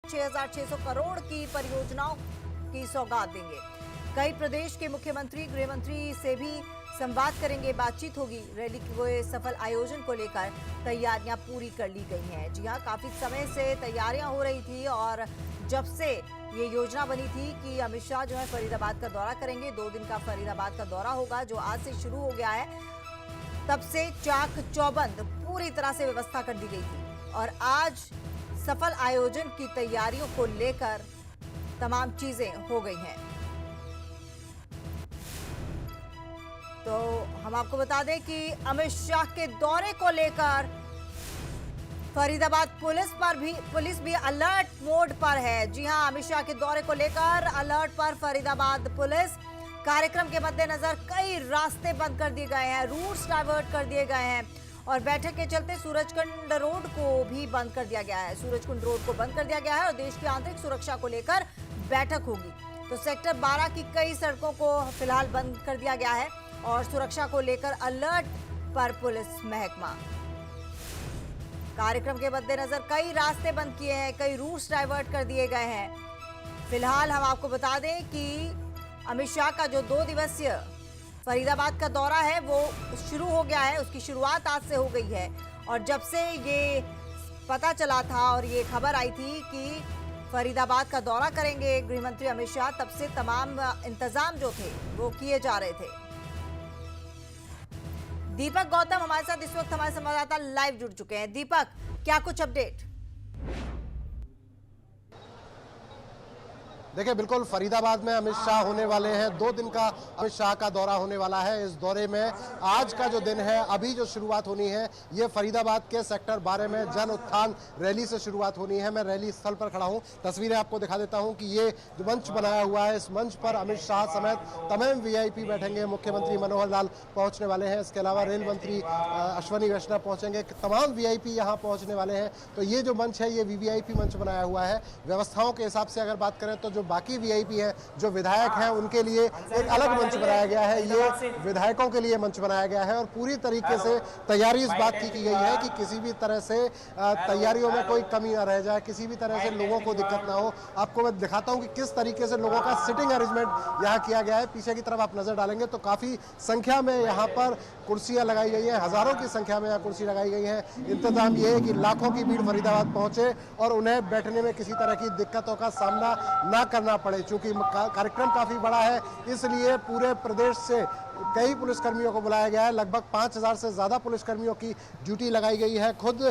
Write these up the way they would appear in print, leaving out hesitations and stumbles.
6,600 करोड़ की परियोजनाओं की सौगात देंगे। कई प्रदेश के मुख्यमंत्री, गृह मंत्री से भी संवाद करेंगे, बातचीत होगी। रैली के सफल आयोजन को लेकर तैयारियां पूरी कर ली गई हैं। जी हां, काफी समय से तैयारियां हो रही थी और जब से ये योजना बनी थी कि अमित शाह जो है फरीदाबाद का दौरा करेंगे, 2 दिन का फरीदाबाद का दौरा होगा जो आज से शुरू हो गया है, तब से चाक चौबंद पूरी तरह से व्यवस्था कर दी गई थी और आज सफल आयोजन की तैयारियों को लेकर तमाम चीजें हो गई हैं। तो हम आपको बता दें कि अमित शाह के दौरे को लेकर फरीदाबाद पुलिस भी अलर्ट मोड पर है। जी हां, अमित शाह के दौरे को लेकर अलर्ट पर फरीदाबाद पुलिस। कार्यक्रम के मद्देनजर कई रास्ते बंद कर दिए गए हैं, रूट्स डाइवर्ट कर दिए गए हैं और बैठक के चलते सूरजकुंड रोड को भी बंद कर दिया गया है। सूरजकुंड रोड को बंद कर दिया गया है और देश की आंतरिक सुरक्षा को लेकर बैठक होगी। तो सेक्टर 12 की कई सड़कों को फिलहाल बंद कर दिया गया है और सुरक्षा को लेकर अलर्ट पर पुलिस महकमा। कार्यक्रम के मद्देनजर कई रास्ते बंद किए हैं, कई रूट्स डाइवर्ट कर दिए गए हैं। फिलहाल हम आपको बता दें कि अमित शाह का जो 2 दिवसीय फरीदाबाद का दौरा है वो शुरू हो गया है, उसकी शुरुआत आज से हो गई है। और जब से ये पता चला था और ये खबर आई थी कि फरीदाबाद का दौरा करेंगे गृह मंत्री अमित शाह, तब से तमाम इंतजाम जो थे वो किए जा रहे थे। दीपक गौतम हमारे साथ इस वक्त हमारे संवाददाता लाइव जुड़ चुके हैं। दीपक, क्या कुछ अपडेट? देखिए, बिल्कुल फरीदाबाद में अमित शाह होने वाले हैं। 2 दिन का अमित शाह का दौरा होने वाला है। इस दौरे में आज का जो दिन है, अभी जो शुरुआत होनी है, ये फरीदाबाद के सेक्टर 12 में जन उत्थान रैली से शुरुआत होनी है। मैं रैली स्थल पर खड़ा हूँ, तस्वीरें आपको दिखा देता हूँ कि ये जो मंच बनाया हुआ है, इस मंच पर अमित शाह समेत तमाम VIP बैठेंगे। मुख्यमंत्री मनोहर लाल पहुँचने वाले हैं, इसके अलावा रेल मंत्री अश्विनी वैष्णव पहुँचेंगे, तमाम VIP यहाँ पहुँचने वाले हैं। तो ये जो मंच है, ये VVIP मंच बनाया हुआ है। व्यवस्थाओं के हिसाब से अगर बात करें तो जो बाकी VIP हैं, जो विधायक हैं, उनके लिए एक अलग मंच बनाया गया है। ये विधायकों के लिए मंच बनाया गया है और पूरी तरीके से तैयारी इस बात की गई है कि किसी भी तरह से तैयारियों में कोई कमी ना रह जाए, किसी भी तरह से लोगों को दिक्कत ना हो। आपको मैं दिखाता हूं कि किस तरीके से लोगों का सिटिंग अरेंजमेंट यहाँ किया गया है। पीछे की तरफ आप नजर डालेंगे तो काफी संख्या में यहाँ पर कुर्सियां लगाई गई हैं, हजारों की संख्या में यहाँ कुर्सी लगाई गई हैं। इंतजाम ये है कि लाखों की भीड़ फरीदाबाद पहुंचे और उन्हें बैठने में किसी तरह की दिक्कतों का सामना ना करना पड़े। चूंकि कार्यक्रम काफी बड़ा है, इसलिए पूरे प्रदेश से कई पुलिसकर्मियों को बुलाया गया है। लगभग 5,000 से ज्यादा पुलिसकर्मियों की ड्यूटी लगाई गई है। खुद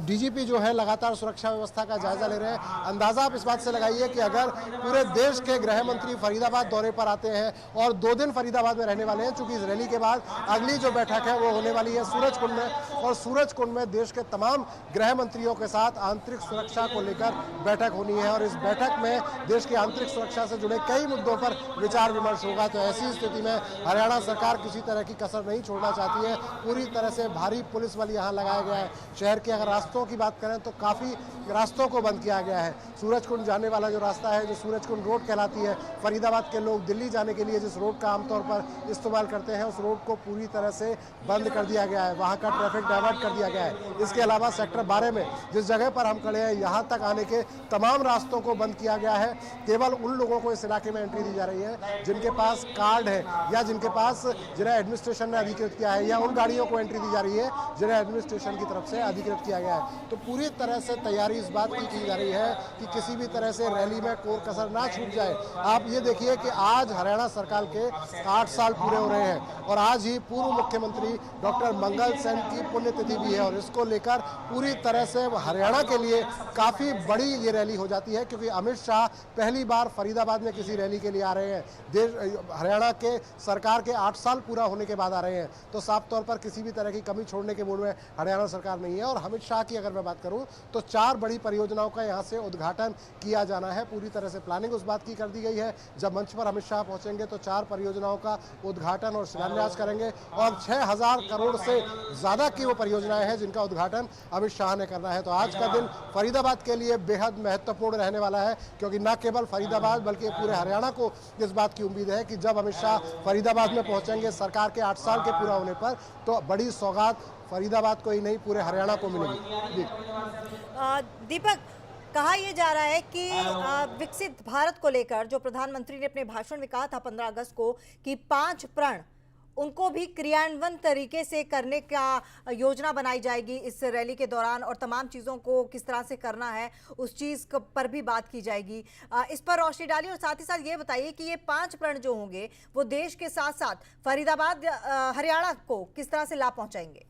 DGP जो है लगातार सुरक्षा व्यवस्था का जायजा ले रहे हैं। अंदाजा आप इस बात से लगाइए कि अगर पूरे देश के गृह मंत्री फरीदाबाद दौरे पर आते हैं और 2 दिन फरीदाबाद में रहने वाले हैं, चूंकि इस रैली के बाद अगली जो बैठक है वो होने वाली है सूरजकुंड में, और सूरजकुंड में देश के तमाम गृह मंत्रियों के साथ आंतरिक सुरक्षा को लेकर बैठक होनी है और इस बैठक में देश की आंतरिक सुरक्षा से जुड़े कई मुद्दों पर विचार विमर्श होगा। तो ऐसी स्थिति में हरियाणा सरकार किसी तरह की कसर नहीं छोड़ना चाहती है। पूरी तरह से भारी पुलिस बल यहाँ लगाया गया है। शहर के अगर रास्तों की बात करें तो काफी रास्तों को बंद किया गया है। सूरजकुंड जाने वाला जो रास्ता है, जो सूरजकुंड रोड कहलाती है, फरीदाबाद के लोग दिल्ली जाने के लिए जिस रोड का आमतौर पर इस्तेमाल करते हैं, उस रोड को पूरी तरह से बंद कर दिया गया है। वहाँ का ट्रैफिक डाइवर्ट कर दिया गया है। इसके अलावा सेक्टर 12 में जिस जगह पर हम खड़े हैं, यहाँ तक आने के तमाम रास्तों को बंद किया गया है। केवल उन लोगों को इस इलाके में एंट्री दी जा रही है जिनके पास कार्ड है या जिन्हें एडमिनिस्ट्रेशन ने अधिकृत किया है, या उन गाड़ियों को एंट्री दी जा रही है जिन्हें एडमिनिस्ट्रेशन की तरफ से अधिकृत किया गया है। तो पूरी तरह से तैयारी इस बात की जा रही है कि किसी भी तरह से रैली में कोई कसर ना छूट जाए। आप ये देखिए कि आज हरियाणा सरकार के 8 साल पूरे हो रहे हैं और आज ही पूर्व मुख्यमंत्री डॉक्टर मंगल सेन की पुण्यतिथि भी है और इसको लेकर पूरी तरह से हरियाणा के लिए काफी बड़ी ये रैली हो जाती है, क्योंकि अमित शाह पहली बार फरीदाबाद में किसी रैली के लिए आ रहे हैं। हरियाणा के सरकार के 8 साल पूरा होने के बाद आ रहे हैं, तो साफ तौर पर किसी भी तरह की कमी छोड़ने के मूड में हरियाणा सरकार नहीं है। और अमित शाह की अगर मैं बात करूं तो 4 बड़ी परियोजनाओं का यहां से उद्घाटन किया जाना है। पूरी तरह से प्लानिंग उस बात की कर दी गई है। जब मंच पर अमित शाह पहुंचेंगे तो 4 परियोजनाओं का उद्घाटन और शिलान्यास करेंगे और 6,000 करोड़ से ज्यादा की वो परियोजनाएं हैं जिनका उद्घाटन अमित शाह ने करना है। तो आज का दिन फरीदाबाद के लिए बेहद महत्वपूर्ण रहने वाला है, क्योंकि न केवल फरीदाबाद बल्कि पूरे हरियाणा को इस बात की उम्मीद है कि जब अमित शाह फरीदाबाद में पहुंचेंगे सरकार के 8 साल के पूरा होने पर, तो बड़ी सौगात फरीदाबाद को ही नहीं पूरे हरियाणा को मिलेगी। दीपक, कहा यह जा रहा है कि विकसित भारत को लेकर जो प्रधानमंत्री ने अपने भाषण में कहा था 15 अगस्त को कि 5 प्रण उनको भी क्रियान्वयन तरीके से करने का योजना बनाई जाएगी इस रैली के दौरान, और तमाम चीज़ों को किस तरह से करना है उस चीज़ पर भी बात की जाएगी। इस पर रोशनी डालिए और साथ ही साथ ये बताइए कि ये 5 प्रण जो होंगे वो देश के साथ साथ फरीदाबाद हरियाणा को किस तरह से लाभ पहुंचाएंगे।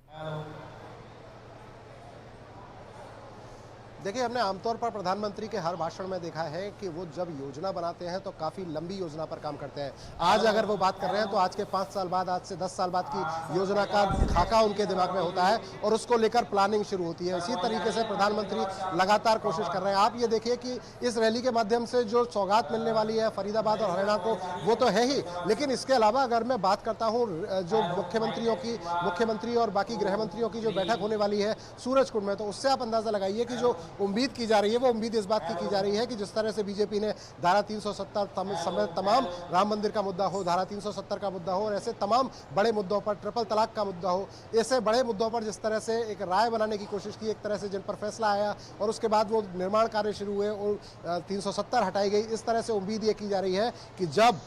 देखिए, हमने आमतौर पर प्रधानमंत्री के हर भाषण में देखा है कि वो जब योजना बनाते हैं तो काफ़ी लंबी योजना पर काम करते हैं। आज अगर वो बात कर रहे हैं तो आज के 5 साल बाद, आज से 10 साल बाद की योजना का खाका उनके दिमाग में होता है और उसको लेकर प्लानिंग शुरू होती है। इसी तरीके से प्रधानमंत्री लगातार कोशिश कर रहे हैं। आप ये देखिए कि इस रैली के माध्यम से जो सौगात मिलने वाली है फरीदाबाद और हरियाणा को, वो तो है ही, लेकिन इसके अलावा अगर मैं बात करता हूँ जो मुख्यमंत्री और बाकी गृह मंत्रियों की जो बैठक होने वाली है सूरजकुंड में, तो उससे आप अंदाजा लगाइए कि जो उम्मीद की जा रही है वो उम्मीद इस बात की जा रही है कि जिस तरह से बीजेपी ने धारा 370 तमाम राम मंदिर का मुद्दा हो, धारा 370 का मुद्दा हो और ऐसे तमाम बड़े मुद्दों पर, ट्रिपल तलाक का मुद्दा हो, ऐसे बड़े मुद्दों पर जिस तरह से एक राय बनाने की कोशिश की, एक तरह से जिन पर फैसला आया और उसके बाद वो निर्माण कार्य शुरू हुए और 370 हटाई गई, इस तरह से उम्मीद ये की जा रही है कि जब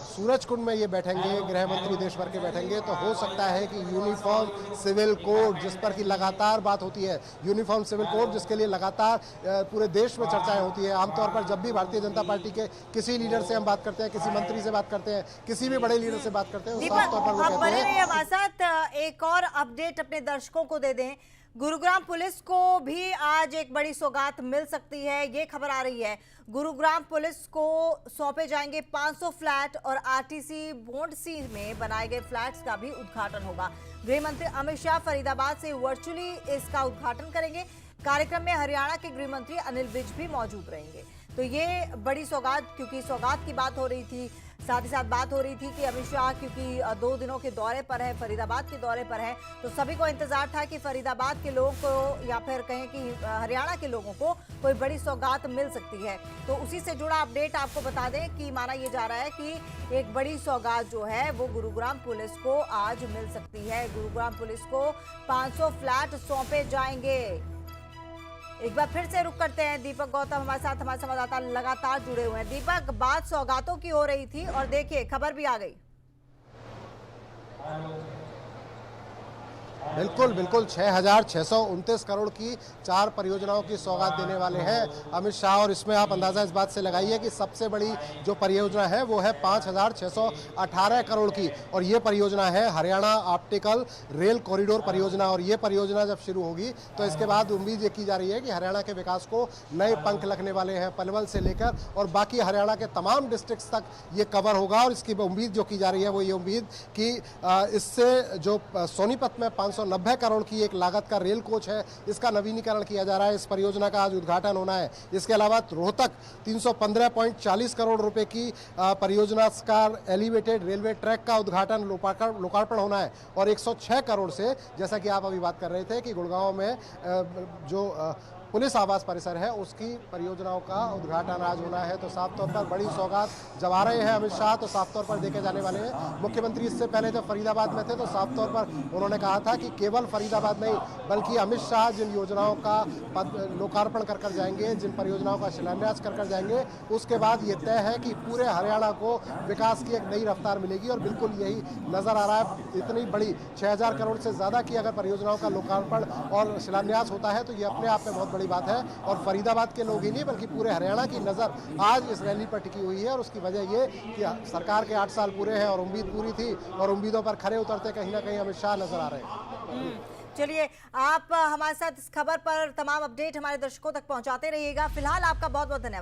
सूरजकुंड में ये बैठेंगे, गृह मंत्री देश भर के बैठेंगे, तो हो सकता है कि यूनिफॉर्म सिविल कोड, जिस पर की लगातार बात होती है, यूनिफॉर्म सिविल कोड जिसके लिए लगातार पूरे देश में चर्चाएं होती है। आमतौर पर जब भी भारतीय जनता पार्टी के किसी लीडर से हम बात करते हैं, किसी मंत्री से बात करते हैं, किसी भी बड़े लीडर से बात करते हैं, साफ तौर पर वो कहते हैं। हमारे साथ एक और अपडेट अपने दर्शकों को दे दें। गुरुग्राम पुलिस को भी आज एक बड़ी सौगात मिल सकती है, ये खबर आ रही है। गुरुग्राम पुलिस को सौंपे जाएंगे 500 फ्लैट और आरटीसी बोर्ड सी में बनाए गए फ्लैट्स का भी उद्घाटन होगा। गृह मंत्री अमित शाह फरीदाबाद से वर्चुअली इसका उद्घाटन करेंगे। कार्यक्रम में हरियाणा के गृह मंत्री अनिल विज भी मौजूद रहेंगे। तो ये बड़ी सौगात, क्योंकि सौगात की बात हो रही थी, साथ ही साथ बात हो रही थी कि अमित शाह क्योंकि 2 दिनों के दौरे पर है, फरीदाबाद के दौरे पर है, तो सभी को इंतजार था कि फरीदाबाद के लोगों को या फिर कहें कि हरियाणा के लोगों को कोई बड़ी सौगात मिल सकती है। तो उसी से जुड़ा अपडेट आपको बता दें कि माना यह जा रहा है कि एक बड़ी सौगात जो है वो गुरुग्राम पुलिस को आज मिल सकती है। गुरुग्राम पुलिस को 500 फ्लैट सौंपे जाएंगे। एक बार फिर से रुक करते हैं, दीपक गौतम हमारे साथ, हमारे संवाददाता लगातार जुड़े हुए हैं। दीपक, बात सौगातों की हो रही थी और देखिए खबर भी आ गई। बिल्कुल 6,629 करोड़ की 4 परियोजनाओं की सौगात देने वाले हैं अमित शाह, और इसमें आप अंदाजा इस बात से लगाइए कि सबसे बड़ी जो परियोजना है वो है 5,618 करोड़ की, और ये परियोजना है हरियाणा ऑप्टिकल रेल कॉरिडोर परियोजना। और ये परियोजना जब शुरू होगी तो इसके बाद उम्मीद ये की जा रही है कि हरियाणा के विकास को नए पंख लगने वाले हैं। पलवल से लेकर और बाकी हरियाणा के तमाम डिस्ट्रिक्ट्स तक ये कवर होगा, और इसकी उम्मीद जो की जा रही है वो ये उम्मीद कि इससे जो सोनीपत में 590 करोड़ की एक लागत का रेल कोच है, इसका नवीनीकरण किया जा रहा है। इस परियोजना का आज उद्घाटन होना है। इसके अलावा रोहतक 315.40 करोड़ रुपए की परियोजना का एलिवेटेड रेलवे ट्रैक का उद्घाटन लोकार्पण होना है, और 106 करोड़ से, जैसा कि आप अभी बात कर रहे थे कि गुड़गांव में जो पुलिस आवास परिसर है उसकी परियोजनाओं का उद्घाटन आज होना है। तो साफ तौर पर बड़ी सौगात जब आ रहे हैं अमित शाह तो साफ तौर पर देखे जाने वाले हैं। मुख्यमंत्री इससे पहले जब फरीदाबाद में थे तो साफ तौर पर उन्होंने कहा था कि केवल फरीदाबाद नहीं बल्कि अमित शाह जिन योजनाओं का लोकार्पण कर जाएंगे, जिन परियोजनाओं का शिलान्यास कर जाएंगे, उसके बाद ये तय है कि पूरे हरियाणा को विकास की एक नई रफ्तार मिलेगी। और बिल्कुल यही नजर आ रहा है। इतनी बड़ी 6,000 करोड़ से ज्यादा की अगर परियोजनाओं का लोकार्पण और शिलान्यास होता है तो ये अपने आप में बहुत बड़ी बात है। और फरीदाबाद के लोग ही नहीं बल्कि पूरे हरियाणा की नजर आज इस रैली पर टिकी हुई है, और उसकी वजह ये कि सरकार के 8 साल पूरे हैं और उम्मीद पूरी थी, और उम्मीदों पर खरे उतरते कहीं ना कहीं अमित शाह नजर आ रहे हैं। चलिए, आप हमारे साथ इस खबर पर तमाम अपडेट हमारे दर्शकों तक पहुंचाते रहिएगा। फिलहाल आपका बहुत बहुत धन्यवाद।